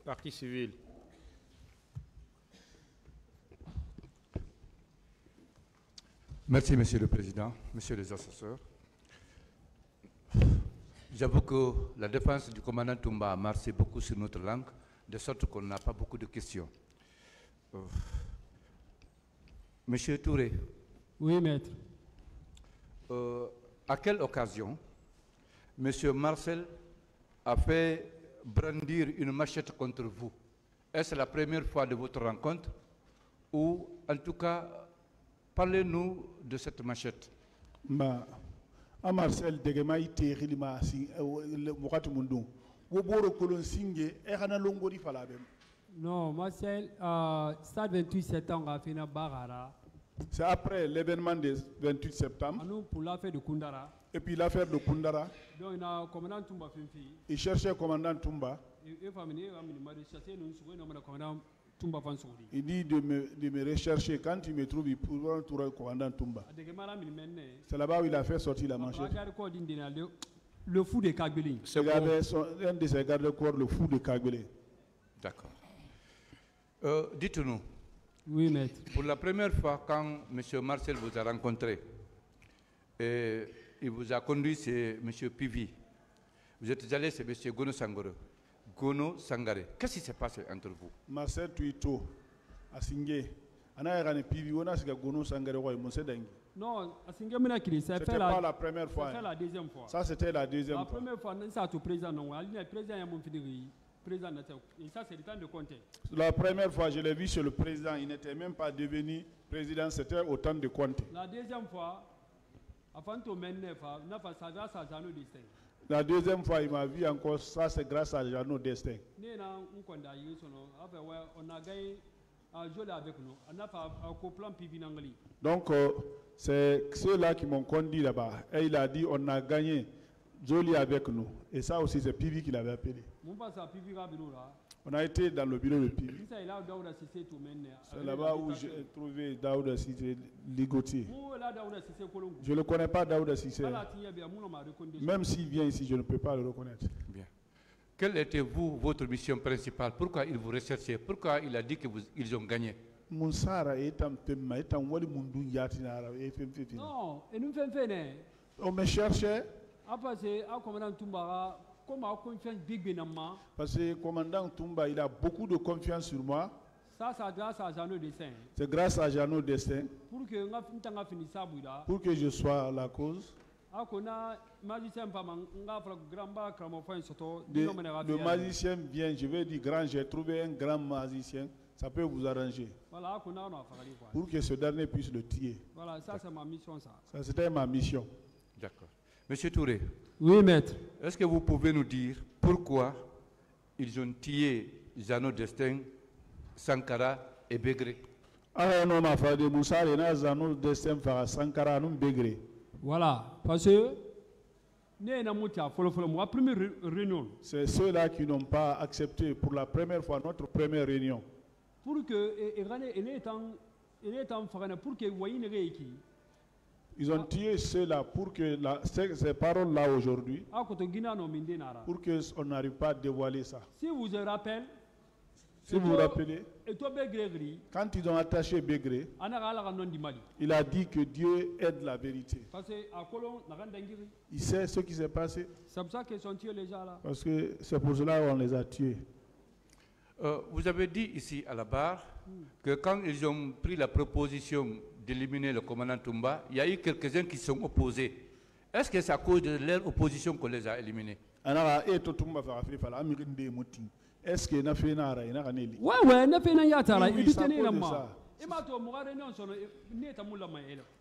Partie civile. Merci, Monsieur le Président, Messieurs les assesseurs. J'avoue que la défense du commandant Toumba a marché beaucoup sur notre langue, de sorte qu'on n'a pas beaucoup de questions. Monsieur Touré. Oui, maître. À quelle occasion Monsieur Marcel a fait brandir une machette contre vous? Est-ce la première fois de votre rencontre? Ou en tout cas, parlez-nous de cette machette. Marcel degema ite khilima si wakati mundu wo boro kolon singe e xana longori fala bem. Non, Marcel, stade 28 septembre a fait une barara. C'est après l'événement du 28 septembre. Nous pour l'affaire de Koundara. Et puis l'affaire de Koundara. Donc il y a commandant Toumba Fimfi. Il cherchait commandant Toumba. Il dit de me rechercher quand il me trouve pour trouver le commandant Toumba. C'est là-bas où il a fait sortir la manchette. Le fou de Kagbeli. Il avait un de ses gardes-corps, le fou de Kagbeli. D'accord. Dites-nous. Oui, maître. Pour la première fois, quand M. Marcel vous a rencontré, et il vous a conduit chez M. Pivi, vous êtes allé chez M. Gono Sangare. Qu'est-ce qui s'est passé entre vous? Marcel Tuito, à Singé, Ana Pivi, on a ce que Gono Sangare ou Monsedengi. Non, à Singé, c'était pas la première fois. C'était la deuxième fois. Ça, c'était la deuxième fois. La première fois, c'est au président, non, le président a mon président, et ça, c'est le temps de compter. La première fois, je l'ai vu chez le président, il n'était même pas devenu président, c'était au temps de compter. La deuxième fois, avant de mener, la deuxième fois, il m'a vu encore, ça c'est grâce à Jeannot Destin. Donc, c'est ceux-là qui m'ont conduit là-bas. Et il a dit, on a gagné Jolie avec nous. Et ça aussi, c'est Pivi qui l'avait appelé. On a été dans le bureau de Pivi. C'est là-bas où j'ai trouvé Daouda Cissé ligotier. Je ne connais pas Daouda Cissé. Même s'il vient ici, je ne peux pas le reconnaître. Bien. Quelle était votre mission principale? Pourquoi il vous recherchait? Pourquoi il a dit qu'ils ont gagné? Non, et nous faisons. On me cherchait. Parce que le commandant Toumba, il a beaucoup de confiance sur moi. Ça, c'est grâce à Jeannot Destin. C'est grâce à Jeannot Destin. Pour que je sois à la cause. Le magicien vient, je vais dire grand, j'ai trouvé un grand magicien. Ça peut vous arranger. Voilà, pour que ce dernier puisse le tuer. Voilà, ça c'est ma mission. Ça c'était ma mission. D'accord. Monsieur Touré. Oui, maître. Est-ce que vous pouvez nous dire pourquoi ils ont tué Jeannot Destin, Sankara et Begré? Voilà, parce que c'est ceux-là qui n'ont pas accepté pour la première fois notre première réunion. Pour que ils ont tué ceux-là pour que ces paroles-là aujourd'hui, pour qu'on n'arrive pas à dévoiler ça. Si vous vous rappelez, quand ils ont attaché Begré, il a dit que Dieu aide la vérité. Il sait ce qui s'est passé. C'est pour ça qu'ils sont tués les gens là. Parce que c'est pour cela qu'on les a tués. Vous avez dit ici à la barre que quand ils ont pris la proposition d'éliminer le commandant Toumba, il y a eu quelques-uns qui sont opposés. Est-ce que c'est à cause de leur opposition qu'on les a éliminés? Est-ce que n'a fait nara ina kaneli? Ouais, n'a fait na yatara, il tenait la main.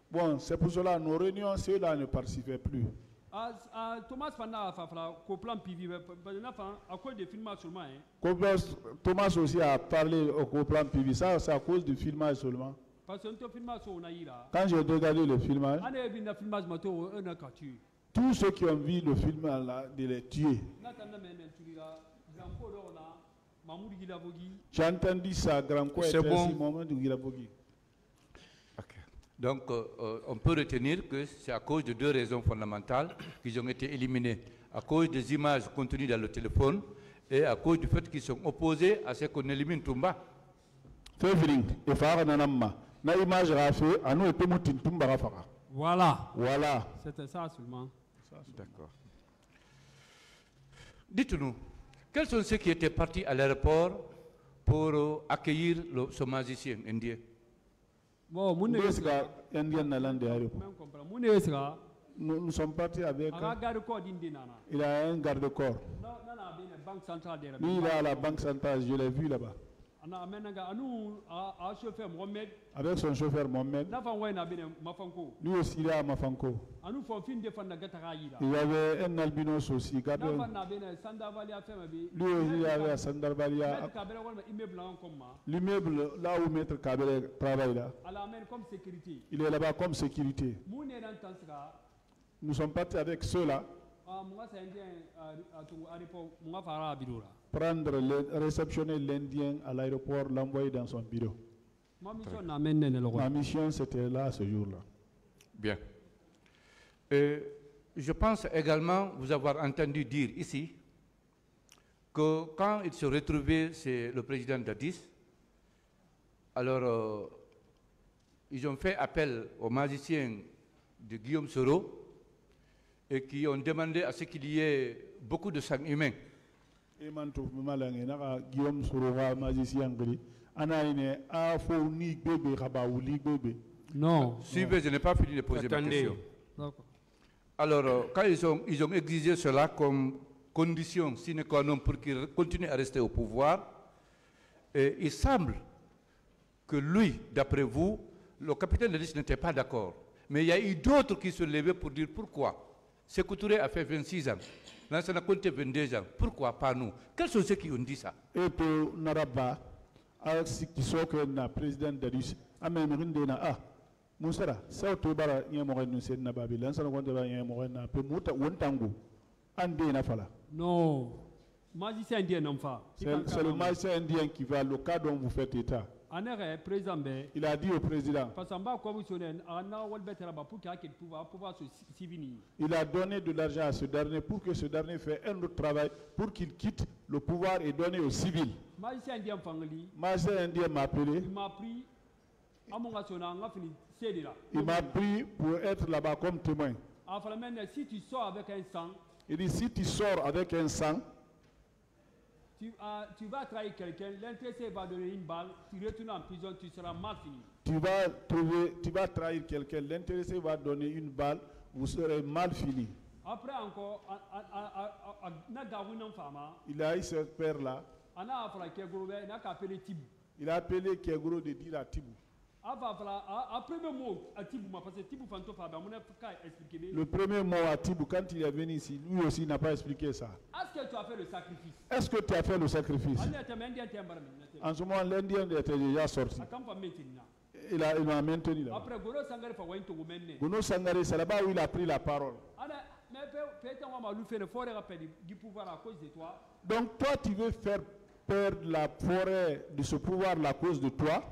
Bon, c'est pour cela nos réunions ceux-là ne participaient plus. Thomas Fana au plan PV, à cause des filmages seulement. Thomas aussi a parlé au plan PV, ça c'est à cause du filmage seulement. Parce que quand j'ai regardé le filmage, tous ceux qui ont vu le film là, de les tuer. J'ai entendu ça, grand quoi. C'est bon. Donc, on peut retenir que c'est à cause de deux raisons fondamentales qu'ils ont été éliminés. À cause des images contenues dans le téléphone et à cause du fait qu'ils sont opposés à ce qu'on élimine Toumba. Voilà. Voilà. C'était ça seulement. D'accord. Dites-nous, quels sont ceux qui étaient partis à l'aéroport pour accueillir ce magicien indien? Bon, nous sommes partis avec. Il a un garde-corps. Lui, il est à la banque centrale, je l'ai vu là-bas. Avec son chauffeur Mohamed. Lui aussi, il est à Mafanko. Il y avait un albinos aussi. Lui aussi, il avait à Sandarbalia. L'immeuble, là où Maître Kabele travaille là. Il est là-bas comme sécurité. Nous sommes partis avec ceux-là. Réceptionner l'Indien à l'aéroport, l'envoyer dans son bureau. Ma mission, c'était là ce jour-là. Bien. Je pense également vous avoir entendu dire ici que quand il se retrouvait, c'est le président d'Addis, alors ils ont fait appel aux magiciens de Guillaume Soro et qui ont demandé à ce qu'il y ait beaucoup de sang humain. Non. Suivez, je n'ai pas fini de poser ma question. Alors, quand ils ont exigé cela comme condition sine qua non pour qu'il continue à rester au pouvoir, il semble que lui, d'après vous, le capitaine de liste n'était pas d'accord. Mais il y a eu d'autres qui se levaient pour dire pourquoi. Sékou Touré a fait 26 ans. Lansana Conté 22 ans. Pourquoi pas nous? Quels sont ceux qui ont dit ça? Et pour Naraba, qui sont que le président d'Addis, Moussara, c'est au Toubara, il y a un moyen de se nababi. Lansana Conté va y a un moyen de se nababi. Non. Magicien indien non pas. C'est le magicien indien qui va le cas dont vous faites état. Il a dit au président. Il a donné de l'argent à ce dernier pour que ce dernier fasse un autre travail pour qu'il quitte le pouvoir et donne aux civils. Magicien indien m'a appelé. Il m'a pris pour être là-bas comme témoin. Si tu sors avec un sang, il dit si tu sors avec un sang, tu vas trahir quelqu'un, l'intéressé va donner une balle, tu retournes en prison, tu seras mal fini. Tu vas trahir quelqu'un, l'intéressé va donner une balle, vous serez mal fini. Après encore, il a eu ce père-là. Il a appelé Kegoro de dire à Tibou. Le premier mot à Tibou, quand il est venu ici, lui aussi n'a pas expliqué ça. Est-ce que tu as fait le sacrifice? Est-ce que tu as fait le sacrifice? En ce moment, l'Indien était déjà sorti. Il m'a maintenu là. Gono Sangare, c'est là-bas où il a pris la parole. Donc toi, tu veux faire perdre la forêt de ce pouvoir à cause de toi?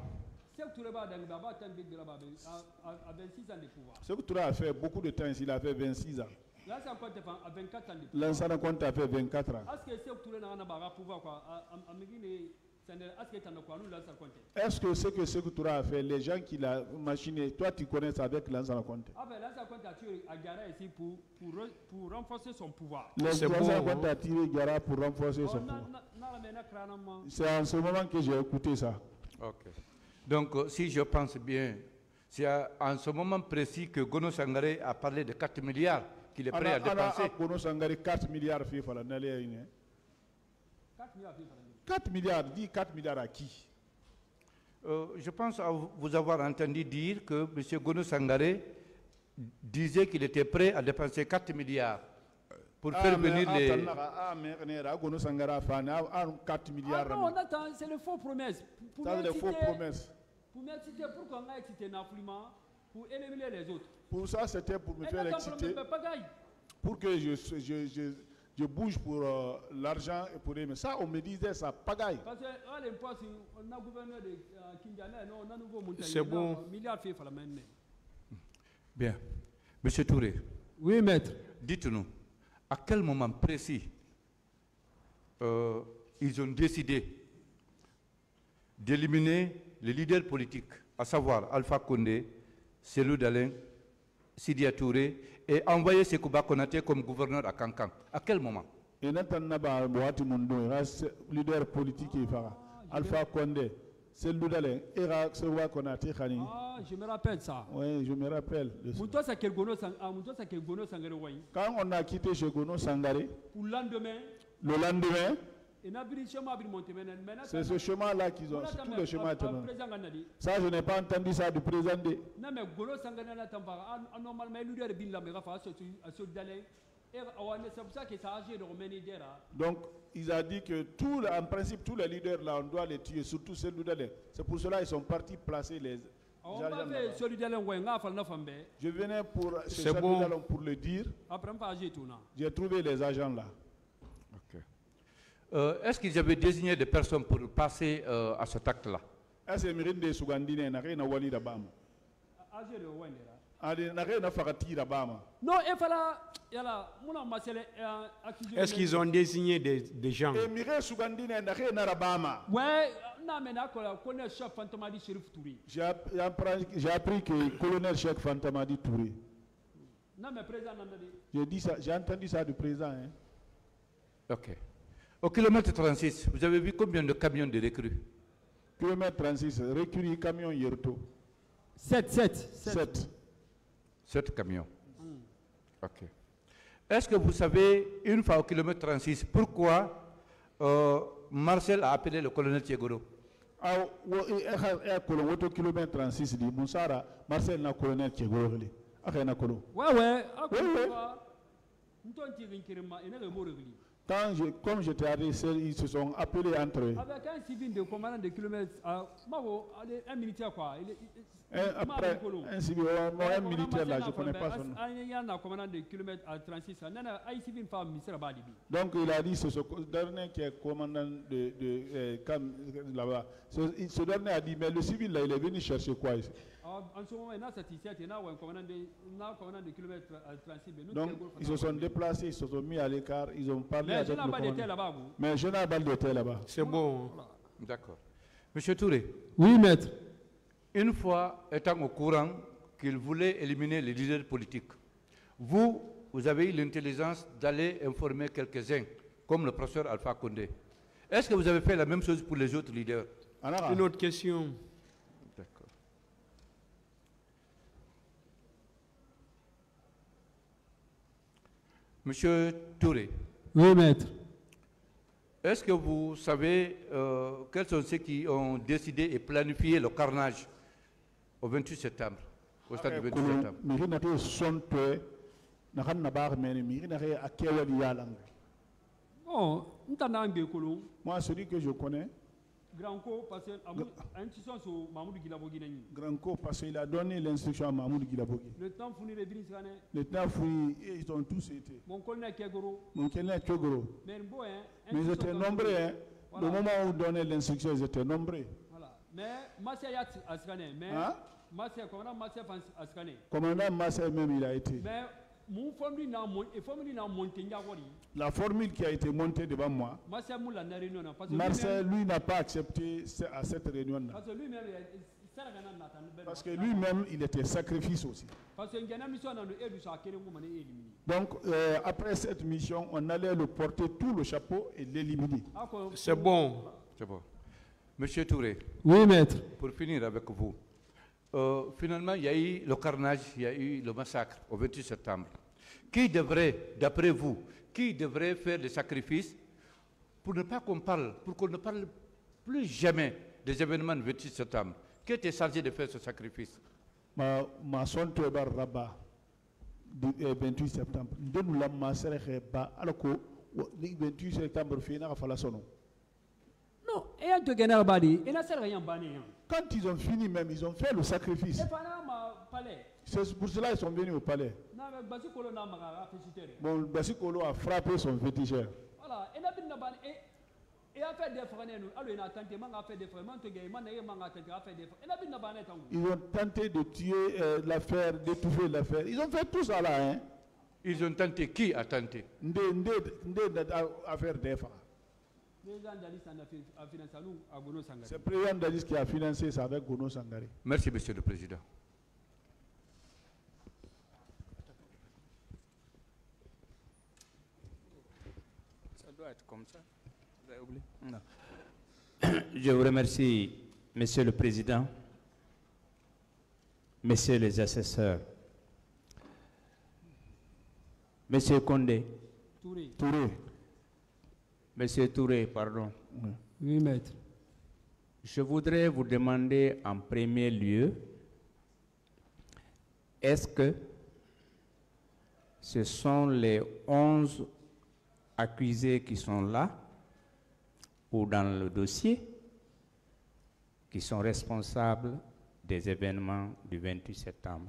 Sékou Touré a fait beaucoup de temps ici, il a fait 26 ans. Lansana Conté a fait 24 ans. Est-ce que ce que Sékou Touré a fait, les gens qui l'ont machiné, toi tu connais ça avec Lansana Conté? Pour renforcer son pouvoir. Lansana Conté a tiré Gara pour renforcer son pouvoir. C'est en ce moment que j'ai écouté ça. Ok. Donc, si je pense bien, c'est en ce moment précis que Gono Sangare a parlé de 4 milliards qu'il est prêt à dépenser. Gono Sangare 4 milliards FIFA. 4 milliards, dis 4 milliards à qui? Je pense vous avoir entendu dire que M. Gono Sangare disait qu'il était prêt à dépenser 4 milliards pour faire venir les... non, c'est le faux promesse. C'est le faux promesse. Pour m'exciter, pourquoi on a excité Naflima pour éliminer les autres? Pour ça, c'était pour me faire exciter. Pour que je bouge pour l'argent et pour aimer. Ça, on me disait ça, pagaille. Parce que à l'impasse, on a gouverneur de Kindiana, on a nouveau montagne. C'est bon. Milliard fait la main. Bien. Monsieur Touré. Oui, maître. Dites-nous, à quel moment précis ils ont décidé d'éliminer les leaders politiques, à savoir Alpha Condé, Cellou Dalein, Sidya Touré, et envoyer Sékouba Konaté comme gouverneur à Kankan. À quel moment? Leader politique Alpha Condé, Cellou Dalein, Sékouba Konaté. Ah, je me rappelle ça. Oui, je me rappelle. Quand on a quitté chez Gono Sangaré, pour le lendemain, c'est ce chemin-là qu'ils ont. Tout le chemin est bon. Ça, je n'ai pas entendu ça du président. Donc, il a dit que en principe, tous les leaders là, on doit les tuer, surtout ceux de. C'est pour cela qu'ils sont partis placer les. Je venais pour le dire. J'ai trouvé les agents là. Est-ce qu'ils avaient désigné des personnes pour passer à cet acte-là? Est-ce que Sougandine n'a rien à voir avec non, est-ce qu'ils ont désigné des gens? Ouais, j'ai appris que le colonel Cheikh Fantamadi Touré. J'ai entendu ça du président. Hein. Ok. Au kilomètre 36, vous avez vu combien de camions de recrues? Kilomètre 36, recrues, camions Yerto. 7 camions. Ok. Est-ce que vous savez, une fois au kilomètre 36, pourquoi Marcel a appelé le colonel Thiegoro? Au kilomètre 36, Marcel n'a colonel Thiegoro. Comme j'étais arrivé, ils se sont appelés entre eux. Avec un civil de commandant de kilomètres, un militaire quoi. Après, un civil, un militaire là, je ne connais pas son nom. Il y a un commandant de kilomètres à 36. Donc il a dit c'est ce dernier qui est commandant de là-bas. Ce dernier a dit, mais le civil là, il est venu chercher quoi ici? En ce moment, il y a un commandant de kilomètres à 36. Donc ils se sont déplacés, ils se sont mis à l'écart, ils ont parlé avec le commandant. Mais je n'ai pas de là-bas. C'est bon. D'accord. Monsieur Touré. Oui, maître. Une fois étant au courant qu'il voulait éliminer les leaders politiques, vous avez eu l'intelligence d'aller informer quelques-uns, comme le professeur Alpha Condé. Est-ce que vous avez fait la même chose pour les autres leaders? Une autre question. D'accord. Monsieur Touré. Oui, maître. Est-ce que vous savez quels sont ceux qui ont décidé et planifié le carnage au 28 septembre, au stade du 28 septembre? Moi, celui que je connais, Grand Co, parce qu'il a donné l'instruction à Mahmoud Guilabogui. Le temps fourni les Brinsane. Le temps fourni, ils ont tous été. Mon colonel Kegoro. Mon colonel Kegoro. Mais ils étaient nombreux. Hein. Voilà. Au moment où on donnait l'instruction, ils étaient nombreux. Voilà. Mais Massia Askane. Mais Massia, commandant Massia Askane. Commandant Massia même, il a été. Mais la formule qui a été montée devant moi, Marcel, lui, n'a pas accepté à cette réunion-là. Parce que lui-même, il était sacrifice aussi. Donc, après cette mission, on allait le porter tout le chapeau et l'éliminer. C'est bon. C'est bon. Monsieur Touré. Oui, maître. Pour finir avec vous. Finalement, il y a eu le carnage, il y a eu le massacre au 28 septembre. Qui devrait, d'après vous, faire les sacrifices pour ne pas qu'on parle, pour qu'on ne parle plus jamais des événements du 28 septembre? Qui était chargé de faire ce sacrifice? Ma son tobar rabat du 28 septembre. Nous la massacre alors que le 28 septembre fina a fallu sonner. Non, et un de gagner badi, et n'a rien banni. Quand ils ont fini même, ils ont fait le sacrifice. C'est pour cela qu'ils sont venus au palais. Bon, Bassikolo a frappé son féticheur. Voilà, ils ont tenté de tuer l'affaire, d'étouffer l'affaire. Ils ont fait tout ça là. Hein. Ils ont tenté. Qui a tenté? Affaire d'EFA. C'est le président Dadis qui a financé ça avec Gono Sangare. Merci, Monsieur le Président. Ça doit être comme ça. Vous avez oublié? Non. Je vous remercie, Monsieur le Président, Messieurs les assesseurs, Monsieur Condé, Touré. Monsieur Touré, pardon. Oui, maître. Je voudrais vous demander en premier lieu, est-ce que ce sont les 11 accusés qui sont là ou dans le dossier qui sont responsables des événements du 28 septembre?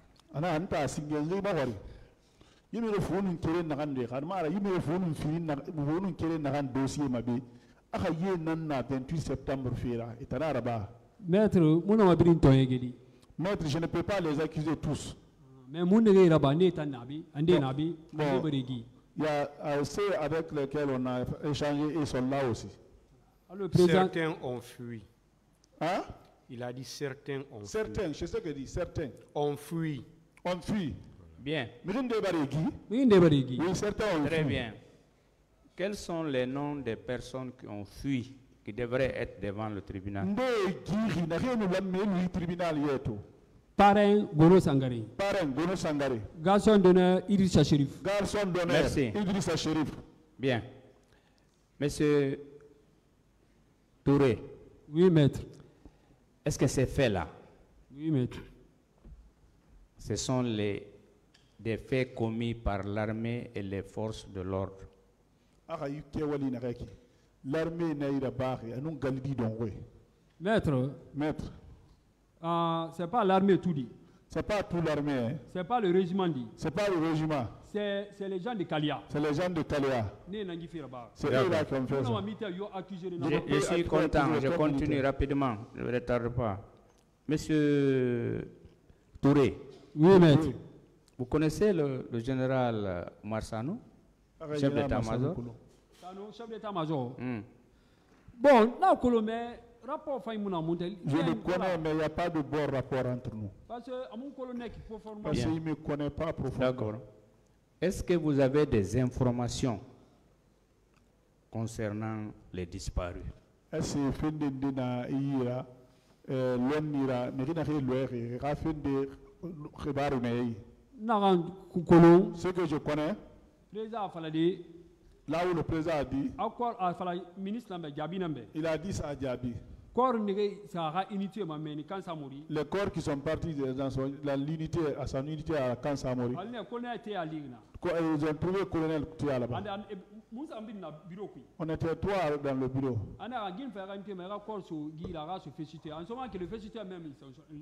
Maître, Maître, je ne peux pas les accuser tous. mais il Il y a ceux avec lesquels on a échangé, ils sont là aussi. le président, Certains ont fui. Hein? Il a dit certains ont Certains, je sais que dit certains. ont fui. On fuit. Bien, Oui, certains ont très fui. bien. Quels sont les noms des personnes qui ont fui, qui devraient être devant le tribunal? parrain Gono Sangare, Parrain, Gono Sangare. garçon d'honneur Idrissa Chérif. Garçon d'honneur, Merci. Idrissa Chérif. Bien. Monsieur Touré, Oui, maître. est-ce que ces faits-là, Oui, maître. ce sont des faits commis par l'armée et les forces de l'ordre? L'armée n'a eu la barre, et nous galidi donc. Maître, Maître, c'est pas l'armée tout dit. c'est pas tout l'armée, hein. C'est pas le régiment dit. C'est pas le régiment, C'est les gens de Kalia. c'est les gens de Kaléa. C'est eux là qui ont fait ça. Je suis content, je continue rapidement, je ne retarde pas. Monsieur Touré, Oui, maître. vous connaissez le général Marsano, chef d'état-major? Chef d'état-major. Hmm. Bon, là, Colomé, rapport Faïmouna Montel. Je le connais, mais il n'y a pas de bon rapport entre nous. Parce que mon colonel qui peut former. Parce qu'il ne me connaît pas profondément. D'accord. Est-ce que vous avez des informations concernant les disparus? Est-ce que fin de dina ira l'onira n'ira le rafin de rebaru nei. Naran Kolon, Ce que je connais, président Falade, là où le président a dit, encore à Falade, ministre Lambe, Jabinambe. il a dit ça à Diaby. Corps Négé, ça a initié ma mère, quand ça mourit. Les corps qui sont partis dans l'unité, à son unité à Kansamori, Elle n'est connaît été à l'Igna. ils ont trouvé le colonel Tia là-bas. Moussa Ambin bureau. On était trois dans le bureau. On a un faire un thème, un corps sur Guy Lara se féliciter. En ce moment que le féliciter même,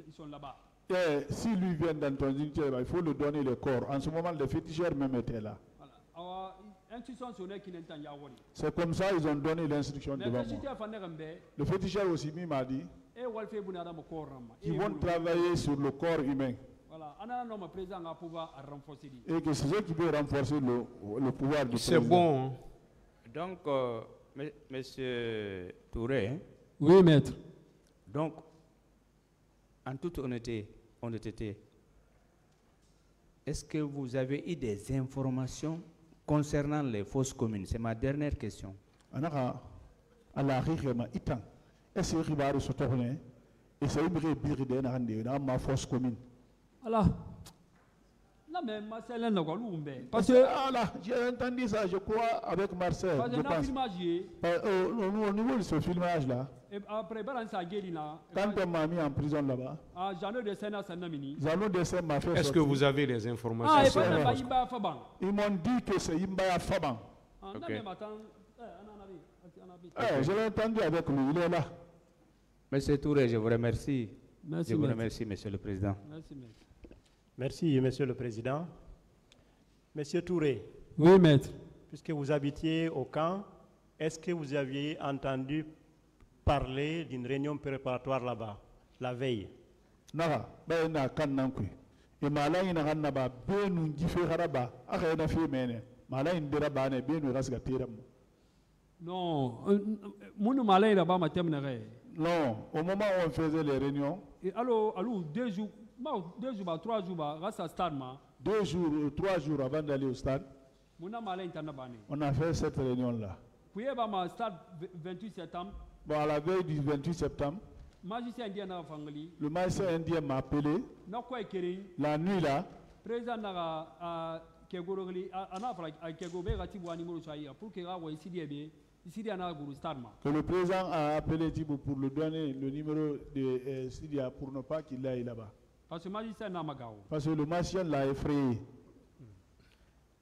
ils sont là-bas. Et si lui vient dans ton unité, il faut lui donner le corps. En ce moment, les féticheurs même étaient là. Voilà. Institution sonne qui n'entend pas. C'est comme ça ils ont donné l'instruction Mais devant moi. féliciter à Fanerembe, Le féticheur aussi m'a dit et Walfe Bounadam corps. qu'ils vont travailler sur le corps humain. Voilà. On a un homme président à pouvoir renforcer. Et que c'est eux qui veulent renforcer le pouvoir du C'est président. bon. Hein. Donc, Monsieur Touré, hein, Oui, maître. donc, en toute honnêteté, est-ce que vous avez eu des informations concernant les fausses communes? C'est ma dernière question. Anaka ala rihema itan. Est-ce que ribaru sotohne? Et c'est une rébiride na ma force commune. Alors, là même, Marcel n'a pas l'oumbe. Parce que ah là, j'ai entendu ça, je crois, avec Marcel. Parce Je que pense. filmage, Au niveau de ce filmage là, et après, balance à Guélina, quand on m'a mis en prison là-bas, à Jean de Sénat Sanamini. Zano Dessé m'a fait Est-ce que sortir. vous avez des informations Ah, et sur pas la de force? Baïba Faban. Ils m'ont dit que c'est Imbaya Faban. Ah, non, Ok. mais attends, on a vu. Je l'ai entendu avec lui, il est là. Monsieur Touré, je vous remercie. Merci, Je vous maître. remercie, Monsieur le Président. Merci, maître. Merci, Monsieur le Président. Monsieur Touré, Oui, maître. puisque vous habitiez au camp, est-ce que vous aviez entendu parler d'une réunion préparatoire là-bas, la veille? Naga, ben na kan nankui. Et malay na kan naba benu jife haraba, aka na fi mene. Malay ndira bane benu rasga tiram. Non, Mon malin là-bas m'a terminé. Non, au moment où on faisait les réunions, Et alors 2 jours, 3 jours, grâce à stade, 2 jours ou 3 jours avant d'aller au stade, mon malin est en abandon. on a fait cette réunion-là. Puis il y stade 28 septembre. Bon, à la veille du 28 septembre, Magicien indien n'a pas fangali. le magicien indien m'a appelé. La nuit là, Président n'a kegorogli ana fara kegobe gati bo animaux chaya pour que ra wa ici bien ici ana guru stade. Que le président a appelé Thibaut pour lui donner le numéro de Sidia pour ne pas qu'il aille là-bas. Parce que magicien n'a magao. Parce que le magicien l'a effrayé.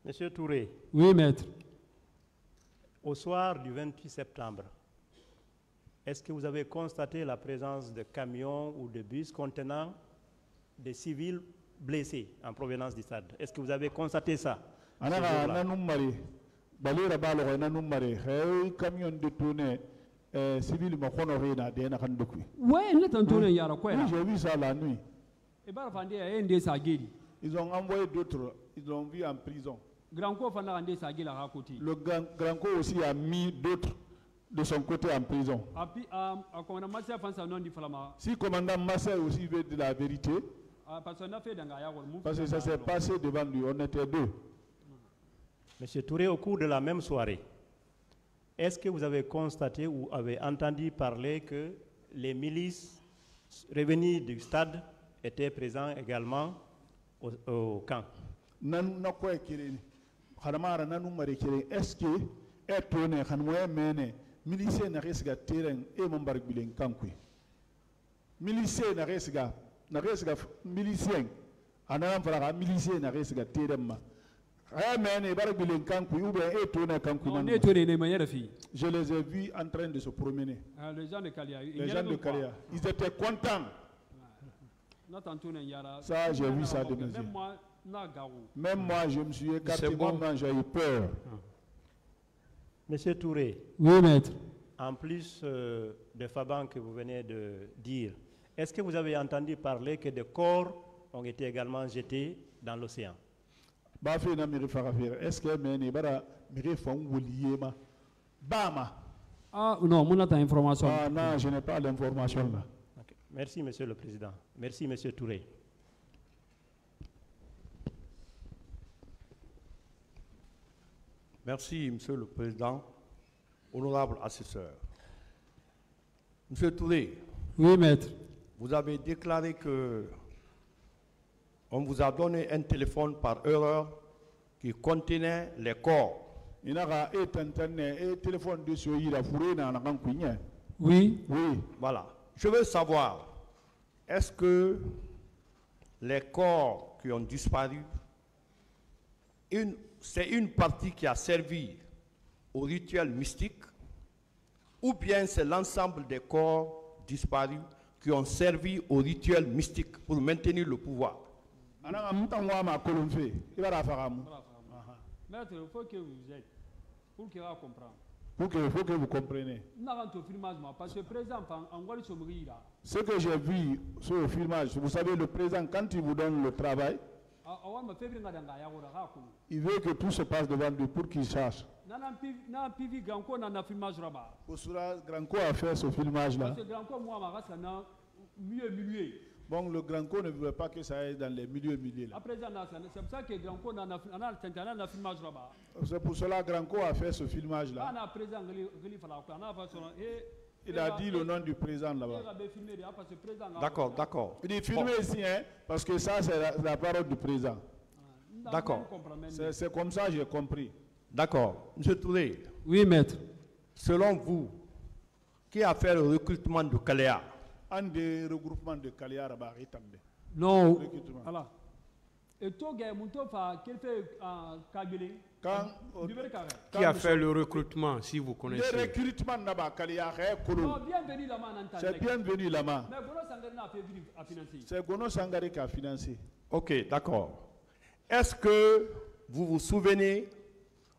Monsieur Touré. Oui, maître. Au soir du 28 septembre, est-ce que vous avez constaté la présence de camions ou de bus contenant des civils blessés en provenance du stade? Est-ce que vous avez constaté ça? Camion détourné civil m'a honoré na de na kan dokui. Ouais, il est en tourné yara quoi. Oui, j'ai vu ça la nuit. Et bah fandé a ndé sa guéri. Ils ont envoyé d'autres, ils l'ont vu en prison. Grand co fanda ndé sa guéri à côté. Le grand co aussi a mis d'autres de son côté en prison. Commandant Massa pense non di Falama. Si commandant Massa aussi veut de la vérité, parce que ça s'est passé devant lui, on était deux. Monsieur Touré, au cours de la même soirée, est-ce que vous avez constaté ou avez entendu parler que les milices revenues du stade étaient présents également au camp? Est-ce que miliciens na resga terrain et mon barbilen kankui miliciens na resga milicien anam fara milicien na resga terrain ma mene barbilen kankui ou bien et tourner kankui on est tourné les manières de filles. Je les ai vus en train de se promener. Les gens de Kalia, ils étaient contents. Ça j'ai vu ça de mes yeux. Même moi je me suis écarté, moi j'ai eu peur. Monsieur Touré, oui, maître. En plus de Faban que vous venez de dire, est-ce que vous avez entendu parler que des corps ont été également jetés dans l'océan? Est-ce que ah non, mon information. Ah non, je n'ai pas l'information là. Okay. Merci, Monsieur le Président. Merci, Monsieur Touré. Merci, Monsieur le Président, honorable assesseur. Monsieur Touré. Oui, maître. Vous avez déclaré que on vous a donné un téléphone par erreur qui contenait les corps. Oui. Oui. Voilà. Je veux savoir, est-ce que les corps qui ont disparu, c'est une partie qui a servi au rituel mystique, ou bien c'est l'ensemble des corps disparus qui ont servi au rituel mystique pour maintenir le pouvoir? Maître, il faut que vous êtes, pour qu'il comprenne. Il faut que vous compreniez. Ce que j'ai vu sur le filmage, vous savez, le président, quand il vous donne le travail, il veut que tout se passe devant lui pour qu'il sache. Granco a fait ce filmage-là. Bon, le Granco ne voulait pas que ça aille dans les milieux là. C'est pour cela que Granco a fait ce filmage-là. Il a dit le nom du président là-bas. D'accord, d'accord. Il dit filmez ici, hein, parce que ça, c'est la parole du président. D'accord. C'est comme ça que j'ai compris. D'accord. Monsieur Touré. Oui, maître. Selon vous, qui a fait le recrutement de Kaléa? Un des regroupements de Kaléa là-bas. Non. Voilà. Et toi, quel fait qui a fait le recrutement, si vous connaissez? Le recrutement là-bas, Kaléa, c'est bienvenu là-bas. C'est Gono Sangare qui a financé. Ok, d'accord. Est-ce que vous vous souvenez,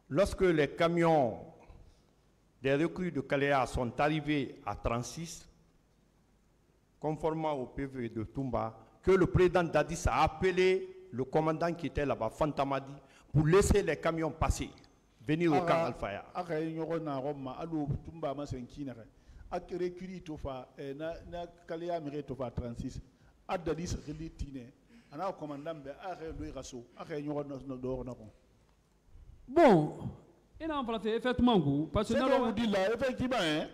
lorsque les camions des recrues de Kaléa sont arrivés à 36, conformément au PV de Toumba, que le président Dadis a appelé le commandant qui était là-bas, Fantamadi, pour laisser les camions passer? venir au camp Al-Faya. Bon, il a fait effectivement, parce que vous dites là, effectivement, hein?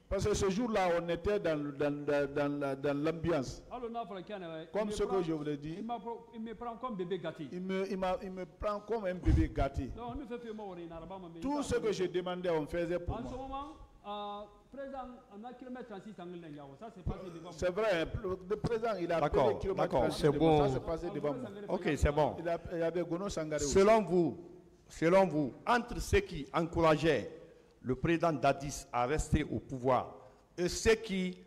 Parce que ce jour-là, on était dans l'ambiance. Comme ce que je vous l'ai dit. Il me prend comme bébé gâté. Il me prend comme un bébé gâté. Tout ce que je demandais, on faisait pour moi. En ce moment, président, on a kilomètre 36 ça s'est passé devant moi. C'est vrai, le président, il a D'accord, fait kilomètre d'accord, 36 c'est bon. Ça s'est passé devant moi. Ok, c'est bon. Il y avait Gono Sangaré aussi. Selon vous, entre ceux qui encourageaient le président Dadis à rester au pouvoir et ceux qui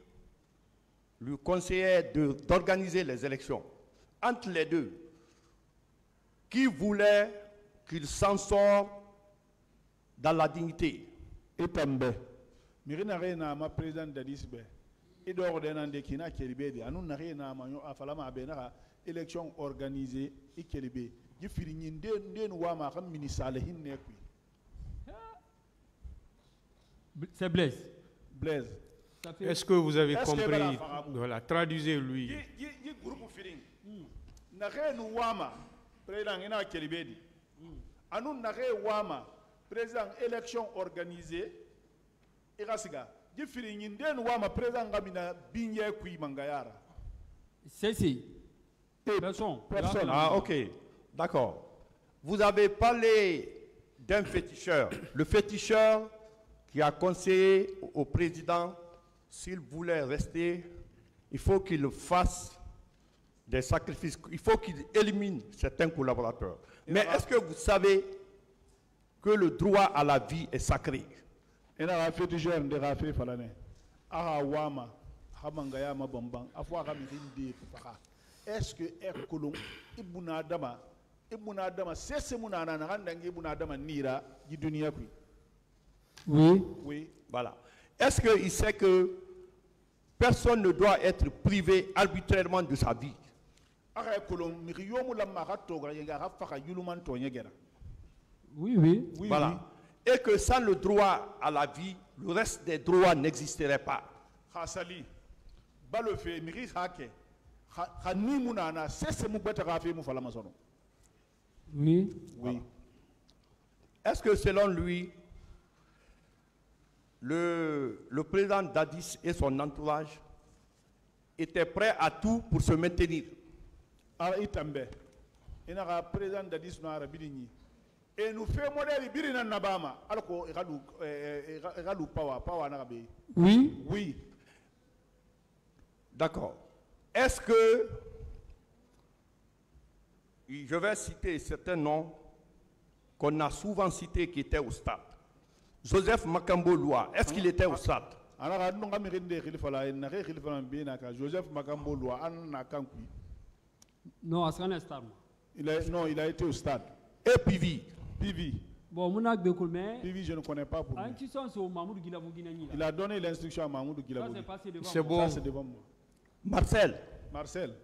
lui conseillaient d'organiser les élections, entre les deux, qui voulait qu'il s'en sorte dans la dignité? Et Tambe. Mirina Rena, ma président Dadis Be. Et d'ordonnant de Kina Kelibé, Anou Narena, Afalama Benara, élection organisée, et Kelibé. Il finit d'un Wama, comme ministre Alehin Nekui. C'est Blaise. Blaise. Est-ce que vous avez compris? Voilà, traduisez-lui. Il groupe feeling. Nare nu Wama, président Ina Kelibé. Anou Nare Wama, président élection organisée, et Rasiga. Il finit d'un Wama, président Gamina Binye Kui Mangayara. C'est personne. Ah, ok. D'accord. Vous avez parlé d'un féticheur. Le féticheur qui a conseillé au président, s'il voulait rester, il faut qu'il fasse des sacrifices. Il faut qu'il élimine certains collaborateurs. Mais est-ce que vous savez que le droit à la vie est sacré? Est-ce que Ekolon, Ibuna Adama, c'est Mounana, Ibuna Adama Nira, Yidunia? Oui. Oui. Voilà. Est-ce qu'il sait que personne ne doit être privé arbitrairement de sa vie? Oui, oui. Voilà. Et que sans le droit à la vie, le reste des droits n'existerait pas. Oui. Oui. Est-ce que selon lui, le président Dadis et son entourage étaient prêts à tout pour se maintenir? Et nous faisons modèle Birina Nabama. Oui. Oui. D'accord. Est-ce que, je vais citer certains noms qu'on a souvent cités qui étaient au stade. Joseph Makambo Loa, est-ce qu'il était au stade? Joseph Makambo Loa, non, à ce stade. Non, il a été au stade. Et Pivi? Pivi. Bon, Pivi, je ne connais pas pour lui. Il a donné l'instruction à Mahmoud Guilabou. C'est bon. Ça, c'est devant moi. Marcel? Marcel.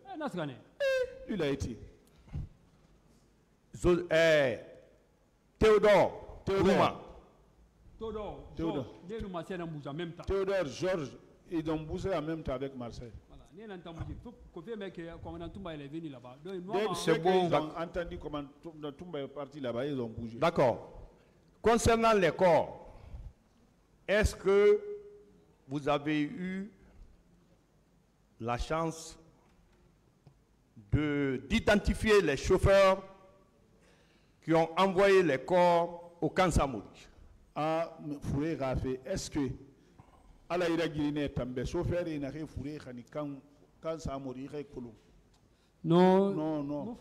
Il a été. Théodore? Théodore, Georges, ils ont bougé en même temps avec Marcel. C'est bon. Ils ont entendu comment Toumba est parti là-bas, ils ont bougé. D'accord. Concernant les corps, est-ce que vous avez eu la chance d'identifier les chauffeurs qui ont envoyé les corps au camp Samori? Ah, Fouré Rafé, est-ce que Allah ira Guinée Tambe, chauffeur et n'a Fouré quand Samori est Kolou? Non, non, non.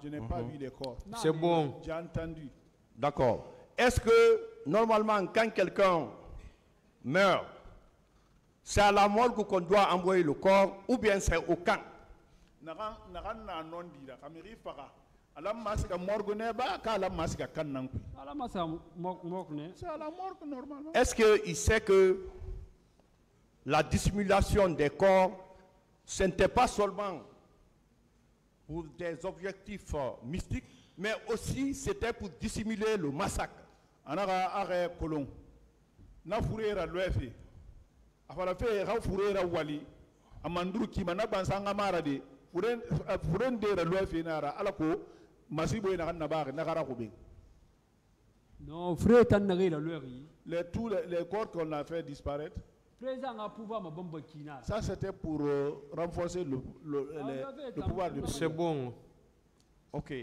Je n'ai pas vu les corps. C'est bon. J'ai entendu. D'accord. Est-ce que normalement, quand quelqu'un meurt, c'est à la morgue qu'on doit envoyer le corps ou bien c'est au camp? C'est à la morgue normalement. Est-ce qu'il sait que la dissimulation des corps, ce n'était pas seulement pour des objectifs mystiques, mais aussi c'était pour dissimuler le massacre. Anara are kolon. Na furera loefi. Afala fe ra furera wali. Amanduru kima na bansanga marade. Furen de loefi nara alako masibo ina na bare na gara kubin. Non, frère Tanari la leuri. Tous les corps qu'on a fait disparaître. Président a pouvoir ma bombe kina. Ça c'était pour renforcer le pouvoir du président. C'est bon. Ok.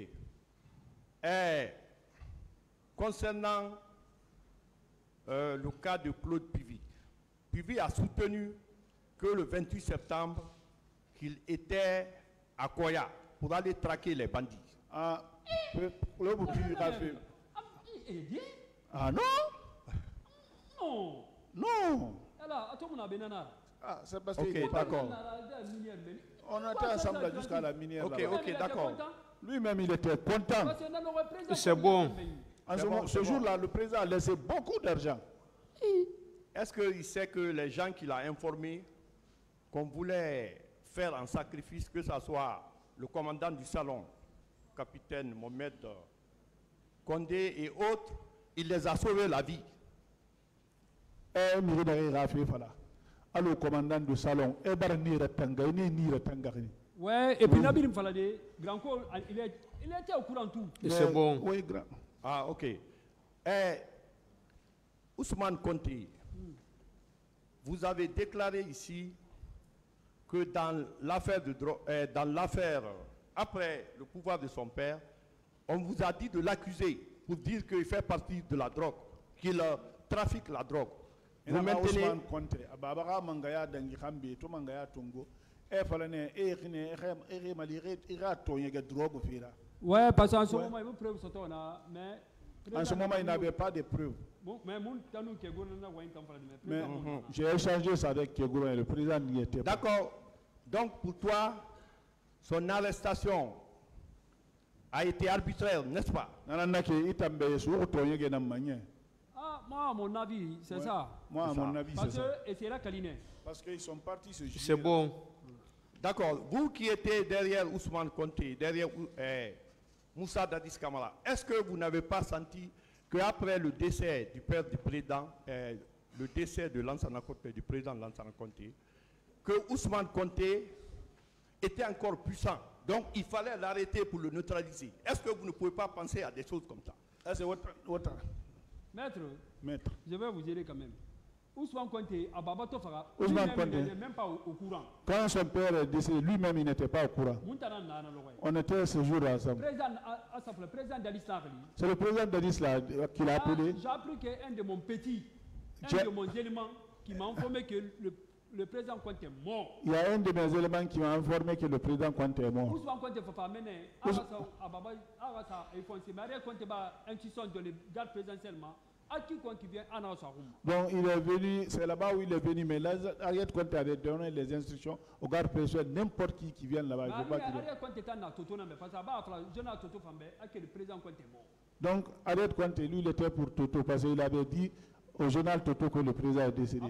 Concernant le cas de Claude Pivy, Pivy a soutenu que le 28 septembre, qu'il était à Koya pour aller traquer les bandits. Ah, ah non? Non. Non. Ah, c'est parce que... Ok, d'accord. On était ensemble jusqu'à la minière. Ok, d'accord. Lui-même, il était content. C'est bon. En ce jour-là, le président a laissé beaucoup d'argent. Est-ce qu'il sait que les gens qu'il a informés qu'on voulait faire un sacrifice, que ce soit le commandant du salon, capitaine Mohamed Condé et autres, il les a sauvés la vie? Le commandant du salon, ouais, et puis Nabil Mfalade, grand corps, il était au courant de tout. C'est bon. Oui, grand. Ah, ok. Ousmane Conté, vous avez déclaré ici que dans l'affaire après le pouvoir de son père, on vous a dit de l'accuser pour dire qu'il fait partie de la drogue, qu'il trafique la drogue. Vous maintenez... Ouais, parce qu'en ce moment, il veut preuve sur toi, mais... En ce moment, il n'avait pas de preuves. Mais j'ai échangé ça avec Kegouro et le président n'y était pas. D'accord. Donc pour toi, son arrestation a été arbitraire, n'est-ce pas? Ah, moi, à mon avis, c'est ça. Moi, à mon avis, c'est ça. Et c'est là Kaliné. Parce qu'ils sont partis ce jour. C'est bon. D'accord. Vous qui étiez derrière Ousmane Conté, derrière Moussa Dadis Kamara, est-ce que vous n'avez pas senti qu'après le décès du père du président, le décès de Lansana Conté, du président Lansana Conté, que Ousmane Conté était encore puissant? Donc il fallait l'arrêter pour le neutraliser. Est-ce que vous ne pouvez pas penser à des choses comme ça? C'est votre... Maître, je vais vous aider quand même. Ousmane Conté, Ousmane Conté n'est même pas au courant. Quand son père est décédé, lui-même il n'était pas au courant. On était ce jour-là ensemble. C'est le président d'Addis qui l'a appelé. J'ai appris qu'un de mon petit, de mon élément qui m'a informé que le président Conté est mort. Il y a un de mes éléments qui m'a informé que le président Conté est mort. Ousmane Conté faut pas mener de le garde présidentiellement. Donc il est venu, c'est là-bas où il est venu, mais Ariette Conté avait donné les instructions au garde présidentiel, n'importe qui vient là-bas. Donc Ariette Conté, lui, il était pour Toto, parce qu'il avait dit au journal Toto que le président est décédé.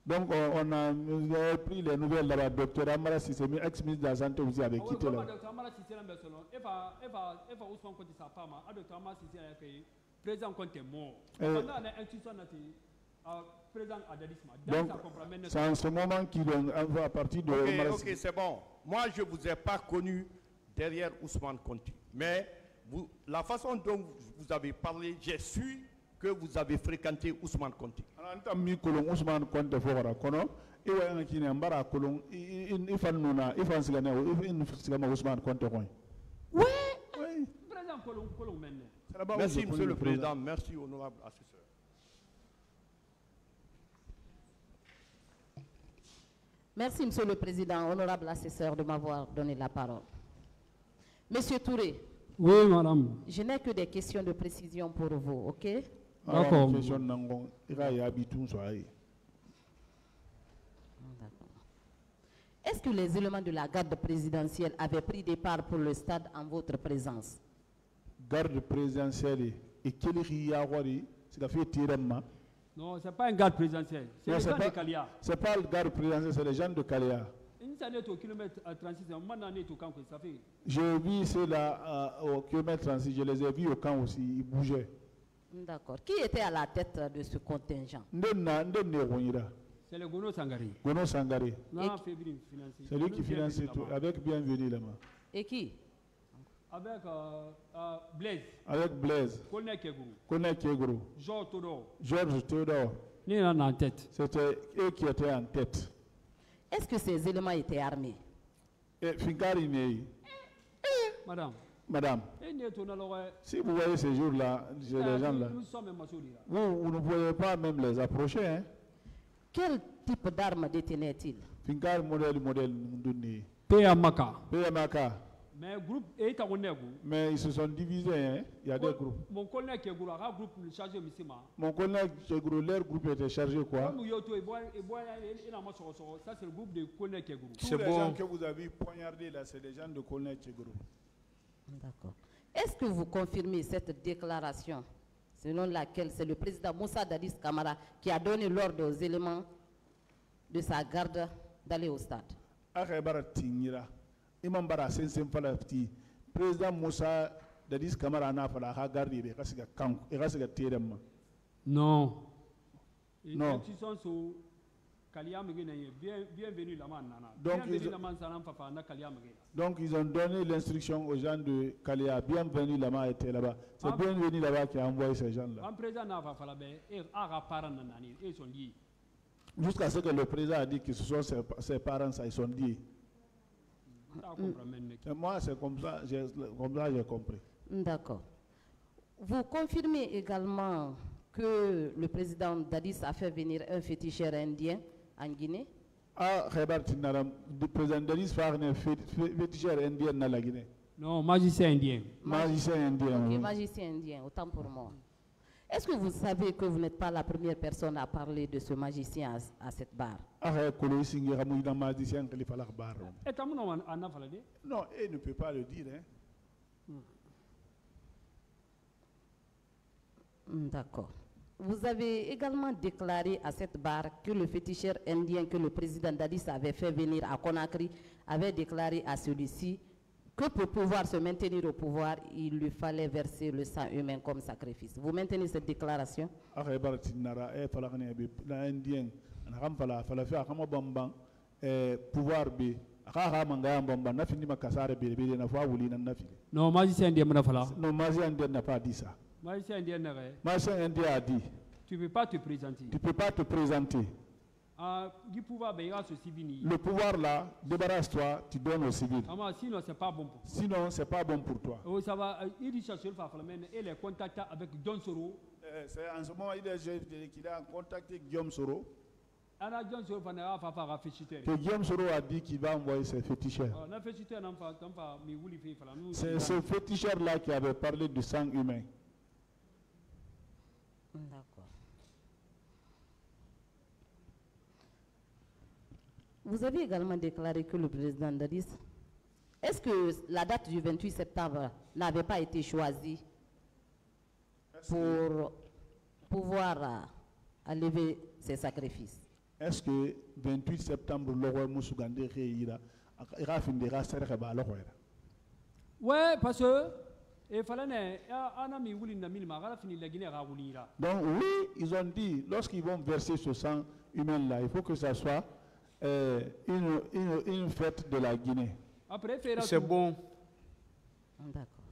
Donc on a pris les nouvelles là-bas. Docteur Amara Sissé, ex-ministre de la Santé, vous avez quitté là. Donc c'est en ce moment qu'il est à partir de... Ok, c'est bon. Moi, je ne vous ai pas connu derrière Ousmane Conté. Mais la façon dont vous avez parlé, j'ai su que vous avez fréquenté Ousmane Conté. Merci, Monsieur le Président. Merci, honorable assesseur. Merci, Monsieur le Président, honorable assesseur, de m'avoir donné la parole. Monsieur Touré. Oui, madame. Je n'ai que des questions de précision pour vous, ok? D'accord. Est-ce que les éléments de la garde présidentielle avaient pris des parts pour le stade en votre présence? Garde présidentielle et quel c'est la fête Tiremma? Non, ce n'est pas un garde présidentiel, c'est le gens de Kalia. Ce n'est pas le garde présidentiel, c'est les gens de Kalia. J'ai vu ceux-là au kilomètre 36, je les ai vus au camp aussi, ils bougeaient. D'accord. Qui était à la tête de ce contingent? C'est le Gono Sangari. Gono Sangari. C'est lui qui finançait tout, avec Bienvenue là-bas. Et qui? Avec Blaise. Avec Blaise. Kone Keguru. Georges Théodore. En tête. C'était eux qui étaient en tête. Est-ce que ces éléments étaient armés? Finkari Nei. Madame, si vous voyez ces jours-là, les gens-là, vous ne pouvez pas même les approcher. Hein? Quel type d'armes détenaient-ils? Finkari modèle Nduni. PMK. Mais ils se sont divisés, hein? Il y a des groupes. Mon collègue Keguru, leur groupe était chargé quoi? Ça c'est le groupe de collègue Keguru. Tous les gens que vous avez poignardés là, c'est des gens de collègue Keguru. D'accord. Est-ce que vous confirmez cette déclaration selon laquelle c'est le président Moussa Dadis Camara qui a donné l'ordre aux éléments de sa garde d'aller au stade? Président Moussa Dadis Camara n'a pas la garde et non. Non. Donc ils ont donné l'instruction aux gens de Kalia, bienvenue là-bas, était là-bas. C'est bienvenue là-bas qui a envoyé ces gens-là. Jusqu'à ce que le président a dit que ce sont ses parents, ça, ils sont dit. Moi, c'est comme ça j'ai compris. D'accord. Vous confirmez également que le président Dadis a fait venir un féticheur indien en Guinée? Le président Dadis fait un féticheur indien dans la Guinée. Non, magicien indien. Magicien indien. Ok, magicien indien, autant pour moi. Est-ce que vous savez que vous n'êtes pas la première personne à parler de ce magicien à cette barre? Non, il ne peut pas le dire. Hein. D'accord. Vous avez également déclaré à cette barre que le féticheur indien que le président Dadis avait fait venir à Conakry avait déclaré à celui-ci que pour pouvoir se maintenir au pouvoir, il lui fallait verser le sang humain comme sacrifice. Vous maintenez cette déclaration? Non, magicien indien n'a pas dit ça. Magicien indien a dit. Tu ne peux pas te présenter. Tu ne peux pas te présenter. Le pouvoir là, débarrasse-toi, tu donnes au civil. Sinon, ce n'est pas bon pour toi. Sinon, ce n'est pas bon pour toi. Ça va, il dit ça sur et les contacts avec John Soro. C'est en ce moment qu'il a contacté Guillaume Soro. Que Guillaume Soro a dit qu'il va envoyer ses féticheurs. C'est ce féticheur là qui avait parlé du sang humain. D'accord. Vous avez également déclaré que le président Dadis, est-ce que la date du 28 septembre n'avait pas été choisie pour pouvoir enlever ses sacrifices? Est-ce que 28 septembre, le roi Moussougan ira ouais, parce que donc oui, ils ont dit, lorsqu'ils vont verser ce sang humain là, il faut que ça soit une fête de la Guinée. C'est bon. D'accord.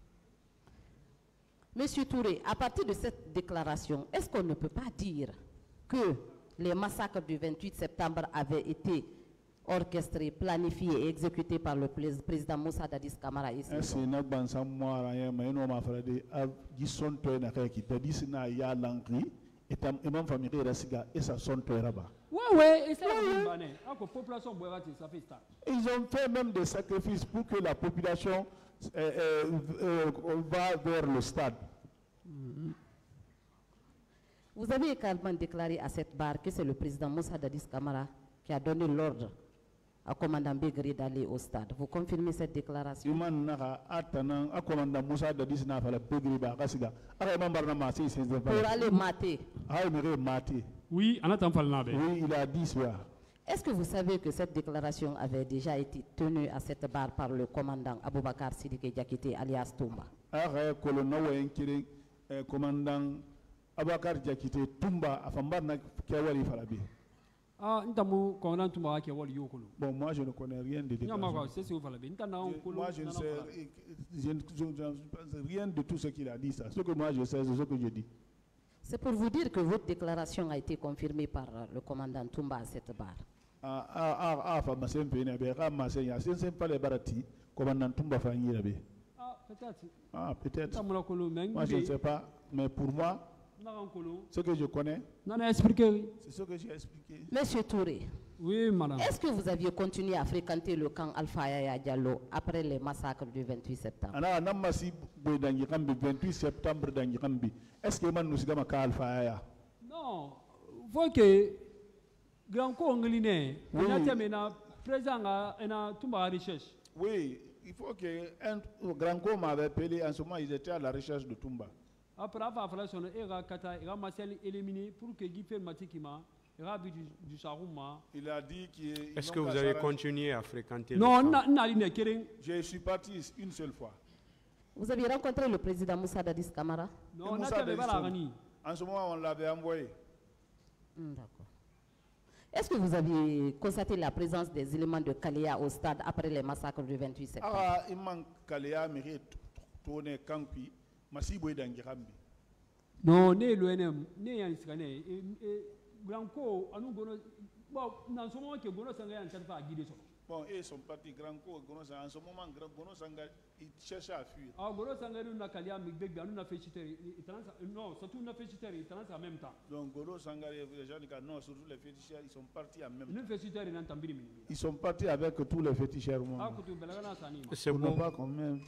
Monsieur Touré, à partir de cette déclaration, est-ce qu'on ne peut pas dire que les massacres du 28 septembre avaient été orchestrés, planifiés et exécutés par le président Moussa Dadis Camara ici? Ils ont fait même des sacrifices pour que la population va vers le stade. Vous avez également déclaré à cette barre que c'est le président Moussa Dadis Camara qui a donné l'ordre à commandant Begré d'aller au stade. Vous confirmez cette déclaration? Pour aller mater. Oui, il a dit cela. Est-ce que vous savez que cette déclaration avait déjà été tenue à cette barre par le commandant Aboubakar Sidiki Diakité alias Toumba? Commandant Aboubakar Diakité Toumba a fait Kiawali Falabi. Ah, ntamu commandant Toumba qui a wali yokolo. Bon, moi je ne connais rien de déclaration. Moi je ne sais rien de tout ce qu'il a dit ça. Ce que moi je sais, c'est ce que je dis. C'est pour vous dire que votre déclaration a été confirmée par le commandant Toumba à cette barre. Peut-être. Moi, je ne sais pas, mais pour moi, ce que je connais, c'est ce que j'ai expliqué. Monsieur Touré, oui, madame. Est-ce que vous aviez continué à fréquenter le camp Alpha Yaya Diallo après les massacres du 28 septembre? Est-ce que nous sommes au camp Alpha Yaya? Non, faut que grand congolais, recherche. Oui, il faut que un grand corps m'avait appelé. En ce moment, ils étaient à la recherche de Toumba. Après, éliminé pour que Guy Matikima. Il a dit que... Est-ce que vous avez continué à fréquenter non, le camp? Non, je suis parti une seule fois. Vous avez rencontré le président Moussa Dadis Camara? Non, en ce moment, on l'avait envoyé. D'accord. Est-ce que vous aviez constaté la présence des éléments de Kalea au stade après les massacres du 28 septembre? Il manque Kalea, mais tourné Kampi, Massiboué d'Angirambi. Non, né l'ONM, né Yanniskané, Granco, à nous, bon, dans ce moment que Gono Sanga est en train de guider. Bon, ils sont partis Granco, en ce moment, Gono Sanga, il cherche à fuir. Ah, Gono Sanga, nous n'a Kalia, Migbeg, nous n'a fait chiter, non, surtout nous n'a fait chiter, ils en même temps. Donc, Gono Sanga, les gens, non, surtout les féticheurs, ils sont partis en même temps. Nous fait chiter, ils sont partis avec tous les féticheurs. C'est bon. Pas combien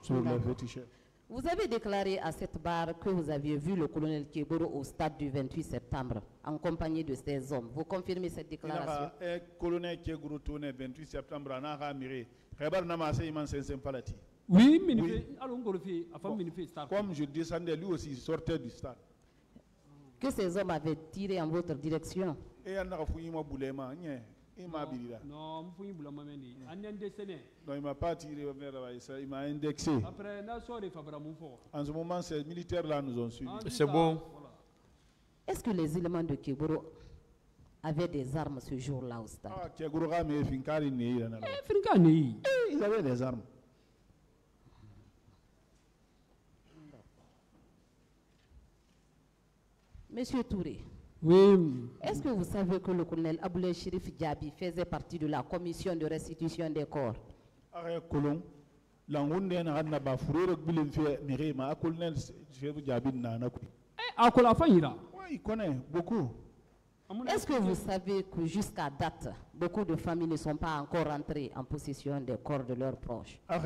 sur les féticheurs. Vous avez déclaré à cette barre que vous aviez vu le colonel Kéboro au stade du 28 septembre en compagnie de ces hommes. Vous confirmez cette déclaration? Le colonel Kéboro tourné 28 septembre à Naramire. Oui, comme je descendais, lui aussi il sortait du stade. Que ces hommes avaient tiré en votre direction? Il m'a non, il m'a pas tiré vers là, il m'a indexé. En ce moment, ces militaires-là nous ont suivis. C'est bon. Est-ce que les éléments de Kéboro avaient des armes ce jour-là au stade? Ils avaient des armes. Monsieur Touré. Oui. Est-ce que vous savez que le colonel Aboulé Chérif Diaby faisait partie de la commission de restitution des corps? Il connaît beaucoup. Est-ce que vous savez que jusqu'à date, beaucoup de familles ne sont pas encore rentrées en possession des corps de leurs proches? Parce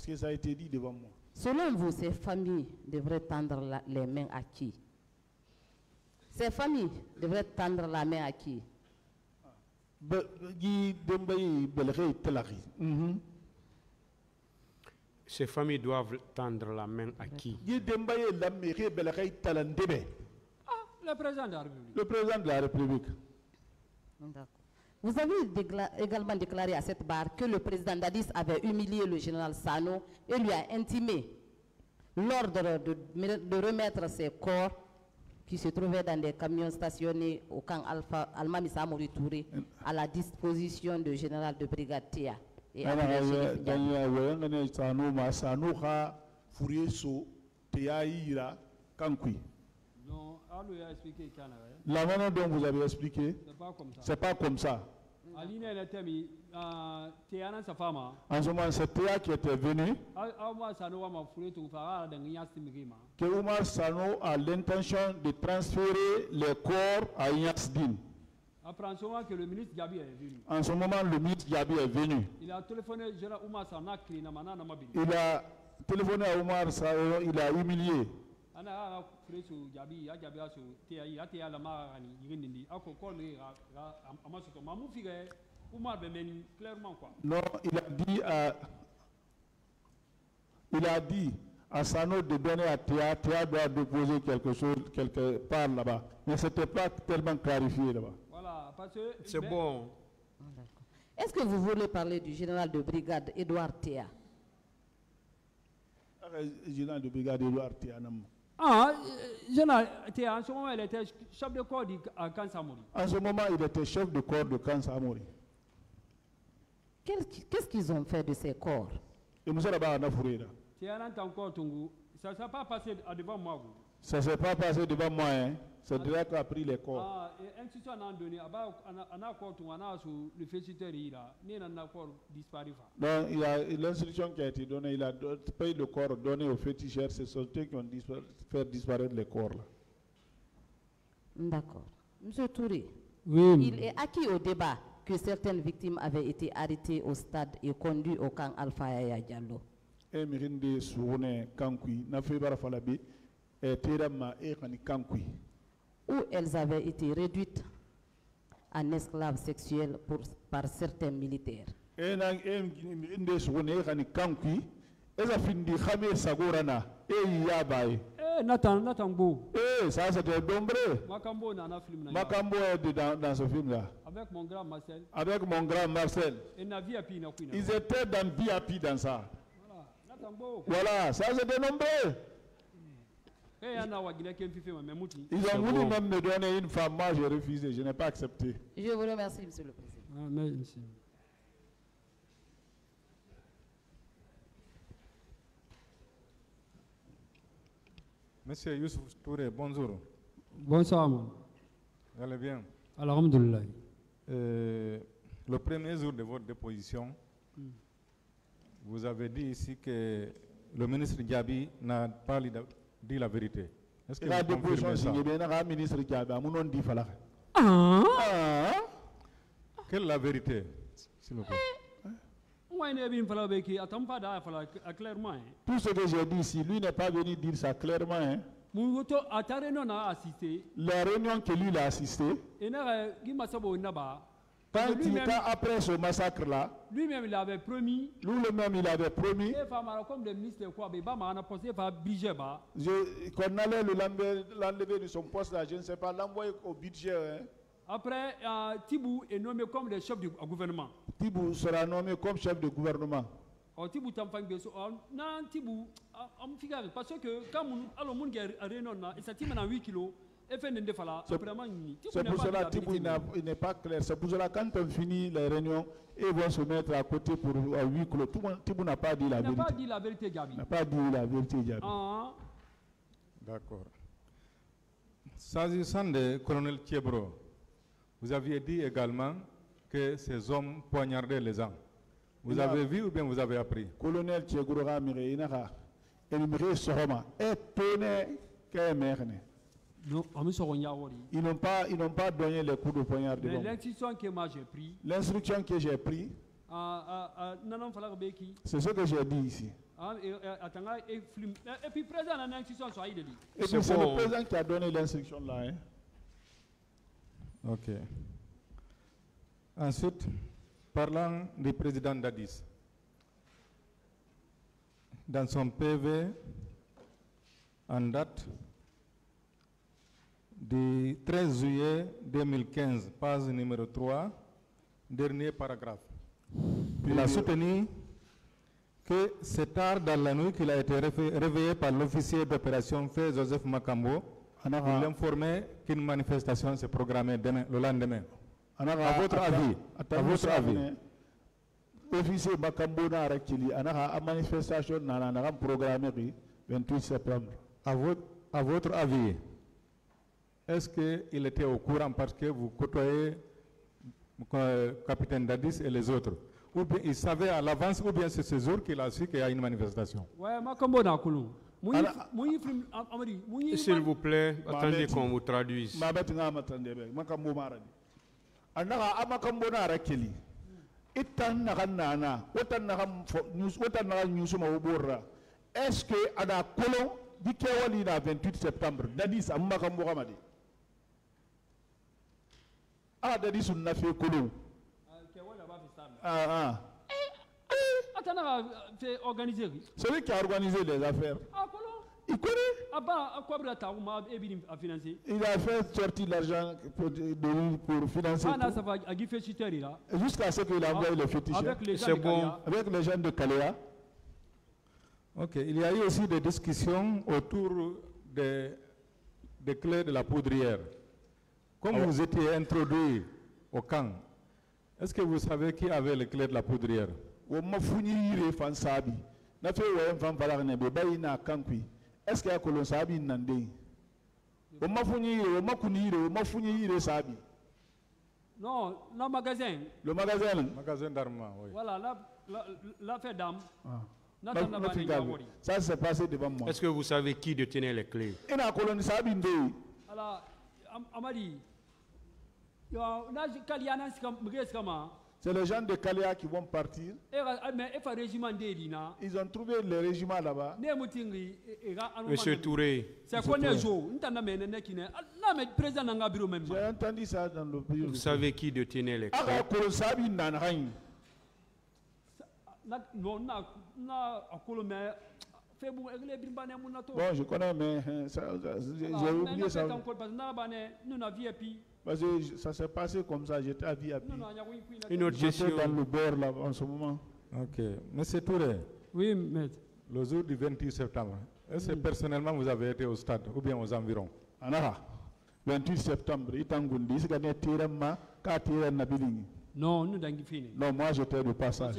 que ça a été dit devant moi. Selon vous, ces familles devraient tendre les mains à qui? Ces familles devraient tendre la main à qui? Ces familles doivent tendre la main à qui? Le président de la République. Le président de la République. D'accord. Vous avez également déclaré à cette barre que le président Dadis avait humilié le général Sano et lui a intimé l'ordre de remettre ses corps qui se trouvaient dans des camions stationnés au camp Almami Samori Touré à la disposition du général de brigade Théa. Et non, lui a expliqué la manière dont vous avez expliqué, c'est pas comme ça. En ce moment, c'est Théa qui était venu. Que Oumar Sano a l'intention de transférer les corps à Yatsdin. En ce moment que le ministre Diaby est venu. En ce moment, le ministre Diaby est venu. Il a téléphoné à Oumar Sano. Il a téléphoné à Oumar Sano, il a humilié. Non, il a dit À Sano de donner à Théa, Théa doit déposer quelque chose quelque part là-bas. Mais ce n'était pas tellement clarifié là-bas. Voilà, parce que... C'est bon. Est-ce que vous voulez parler du général de brigade Edouard Théa? Général de brigade Edouard Théa. Ah, général Théa, en ce moment, il était chef de corps à Kansamori. En ce moment, il était chef de corps de Kansamori. Qu'est-ce qu'ils ont fait de ces corps? Et nous sommes là-bas à Théa n'a encore Tungu. Ça ne s'est pas passé devant moi. Ça ne s'est pas passé devant moi, hein. C'est déjà qu'on a pris les corps. Ah, et institution a donné, on a encore Tungu, on a sur le félicitaire, il a encore disparu. Donc, il y a l'instruction qui a été donnée, il a payé le corps donné aux féticheurs, c'est ceux qui ont fait disparaître les corps là. D'accord. Monsieur Touré, oui. Il est acquis au débat que certaines victimes avaient été arrêtées au stade et conduites au camp Alpha Yaya Diallo. Et Mirinde Sourone Kankui, n'a fait Barafalabi, et Terama et Kankui. Où elles avaient été réduites en esclaves sexuels par certains militaires. Et Mirinde Sourone Kankui, et ça finit de Khamé Sagorana, et Yabaye. Eh, Nathan Bo. Eh, ça c'était Dombré. Makambo dans un film. Makambo est dans ce film-là. Avec mon grand Marcel. Avec mon grand Marcel. Et Naviapi. Ils étaient dans Biapi dans ça. Voilà, ça c'était nombreux. Ils ont voulu même me donner une femme, moi j'ai refusé, je n'ai pas accepté. Je vous remercie, Monsieur le Président. Merci. Monsieur Youssouf Touré, bonjour. Bonsoir, mon. Vous allez bien? Alhamdulillah. Le premier jour de votre déposition, vous avez dit ici que le ministre Diaby n'a pas dit la vérité. Est-ce que vous confirmez ça? Quelle est la vérité, s'il vous plaît? Tout ce que j'ai dit ici, lui n'est pas venu dire ça clairement. Hein. La réunion que lui a assisté, quand il était après ce massacre-là, lui-même il avait promis, qu'on allait l'enlever de son poste là, je ne sais pas, l'envoyer au budget. Hein. Après, Tibou est nommé comme le chef du gouvernement. Tibou sera nommé comme chef de gouvernement. Tibou non, Tibou, parce que quand on a réunion, et ça tient dans 8 kilos, et fait des fois c'est pour cela que Tibou n'est pas clair. C'est pour cela que quand on finit les réunions, ils vont se mettre à côté pour 8 kilos. Tibou n'a pas dit la vérité. Il n'a pas dit la vérité, Gabi. Il n'a pas dit la vérité, Gabi. D'accord. S'agissant de colonel Thiebro, vous aviez dit également que ces hommes poignardaient les gens. Vous avez vu ou bien vous avez appris? Colonel Thiebro ils n'ont pas donné les coups de poignard de l'homme. L'instruction que moi j'ai pris. L'instruction que j'ai prise. C'est ce que j'ai dit ici. Et puis président a l'instruction sur Aïdeli. Et puis c'est le président qui a donné l'instruction là. Hein? Ok. Ensuite, parlant du président Dadis, dans son PV en date du 13 juillet 2015, page numéro 3, dernier paragraphe. Il a soutenu que c'est tard dans la nuit qu'il a été réveillé par l'officier d'opération fait Joseph Makambo pour l'informer qu'une manifestation s'est programmée le lendemain. À votre avis, l'officier Makambo n'a arrêté la manifestation n'a programmée le 28 septembre. À votre avis, est-ce qu'il était au courant parce que vous côtoyez le capitaine Dadis et les autres? Ou bien il savait à l'avance, ou bien c'est ce jour qu'il a su qu'il y a une manifestation? S'il vous plaît, attendez qu'on vous traduise. Est-ce que à la colon du 28 septembre, Dadis a Makambo Ramadi? Dadis n'a fait colon. Celui qui a organisé les affaires. Il connaît. Il a fait sortir l'argent pour financer. Jusqu'à ce qu'il a envoyé le féticheur. C'est bon. Avec les gens de Kalea. Ok, il y a eu aussi des discussions autour des clés de la poudrière. Comme vous étiez introduit au camp, est-ce que vous savez qui avait les clés de la poudrière? Est-ce qu'il y a que l'on sabi nandé? Non, le magasin. Le magasin. Magasin d'armement, oui. Voilà, la fait d'âme. Ça s'est passé devant moi. Est-ce que vous savez qui détenait les clés? Alors, Amadi, c'est les gens de Kalea qui vont partir. Ils ont trouvé le régiment là-bas. Monsieur Touré. J'ai entendu ça dans le bureau. Vous savez qui détenait les clés? Bon, je connais, mais j'ai oublié ça. Parce que ça s'est passé comme ça, j'étais à VIP. Une autre question. J'étais dans le bord là en ce moment. Ok. Monsieur Touré. Oui, maître. Le jour du 28 septembre, est-ce que personnellement vous avez été au stade ou bien aux environs? 28 septembre, non, nous n'avons pas fini. Non, moi j'étais de passage.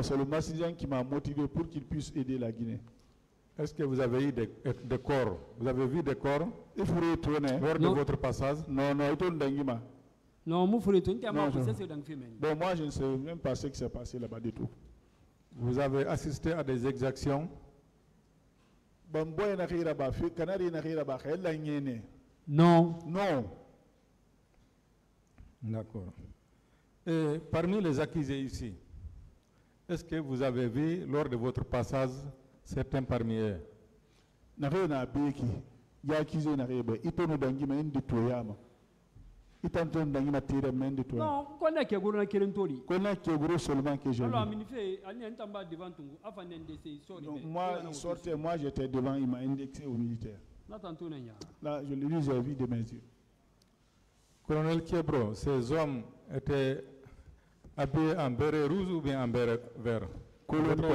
C'est le Massisien qui m'a motivé pour qu'il puisse aider la Guinée. Est-ce que vous avez eu des corps? Vous avez vu des corps lors de votre passage? Non, non, il tourne d'Angima. Non, moi je ne sais même pas ce qui s'est passé là-bas du tout. Vous avez assisté à des exactions? Non. Non. D'accord. Et parmi les accusés ici, est-ce que vous avez vu lors de votre passage certains parmi eux? Non, seulement que j'ai vu. Moi, il sortait, moi j'étais devant, il m'a indexé au militaire. Là, je l'ai vu, j'ai vu de mes yeux. Colonel Kiebro, ces hommes étaient habillés en béret rouge ou bien en béret vert? Colonel Kiebro,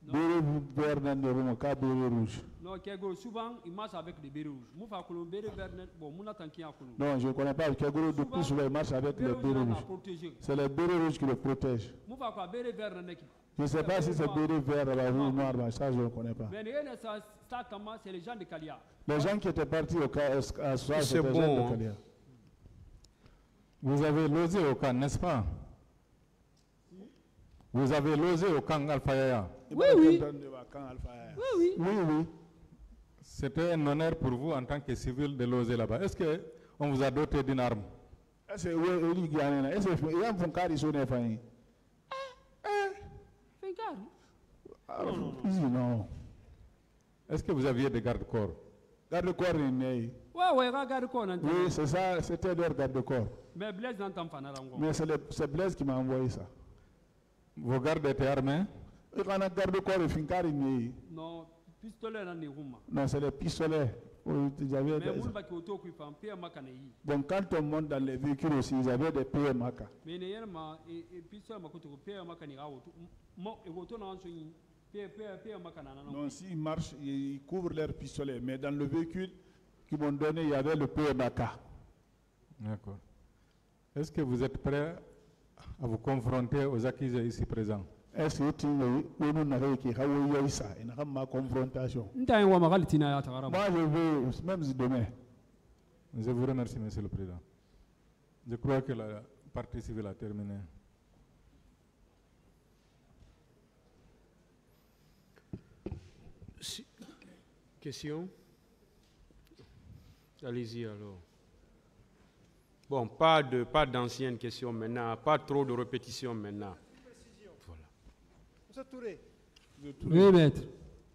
béret vert dans le béret rouge. Non, souvent il marche avec des bérets rouges. Non, je ne connais pas. Kiebro, depuis souvent il marche avec les bérets rouges. C'est les bérets rouges qui le protègent. Je ne sais pas si c'est béret vert ou noir, mais ça je ne connais pas. C'est les gens de Kalea. Les gens qui étaient partis au cas c'est bon. Vous avez logé au camp, n'est-ce pas? Vous avez logé au camp Alpha Yaya? Oui, oui. Oui, oui. C'était un honneur pour vous en tant que civil de loger là-bas. Est-ce qu'on vous a doté d'une arme? Est-ce que non. Est-ce que vous aviez des gardes-corps? Garde-corps, oui, c'est ça, c'était leur garde-corps. Mais c'est Blaise qui m'a envoyé ça. Vos gardes étaient armés? Non, pistolet. Non, c'est les pistolets. Donc quand on monte dans les véhicules aussi, ils avaient des PMAK. Non, s'ils marchent, ils couvrent leurs pistolets. Mais dans le véhicule qu'ils m'ont donné, il y avait le PMAK. D'accord. Est-ce que vous êtes prêt à vous confronter aux accusés ici présents? Est-ce que ma confrontation? Moi, je veux, même demain. Je vous remercie, Monsieur le Président. Je crois que la partie civile a terminé. Question? Allez-y alors. Bon, pas d'anciennes questions maintenant, pas trop de répétitions maintenant. Voilà. Monsieur Touré. Oui, maître.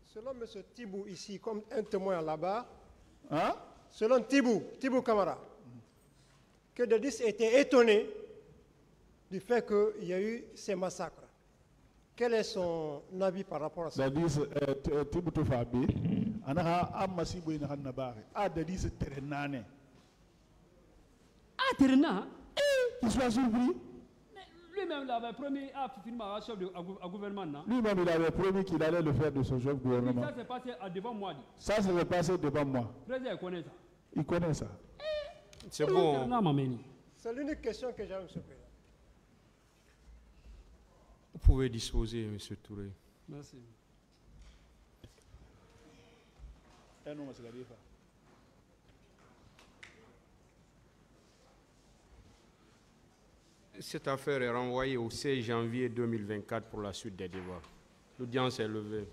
Selon M. Tibou ici, comme un témoin là-bas, hein? Selon Tibou Kamara, que Dadis était étonné du fait qu'il y a eu ces massacres. Quel est son avis par rapport à ça? Dadis Tibuto Fabi, Anaha Amasibo in Hanabari, Dadis Terenane. Ah, Terena? Il soit surpris. Lui-même, il avait promis à finir chef de gouvernement. Lui-même, il avait promis qu'il allait le faire de son chef de gouvernement. Ça s'est passé devant moi. Ça s'est passé devant moi. Le président connaît ça. Il connaît ça. C'est bon. C'est l'unique question que j'ai, M. le Président. Vous pouvez disposer, M. Touré. Merci. Cette affaire est renvoyée au 16 janvier 2024 pour la suite des débats. L'audience est levée.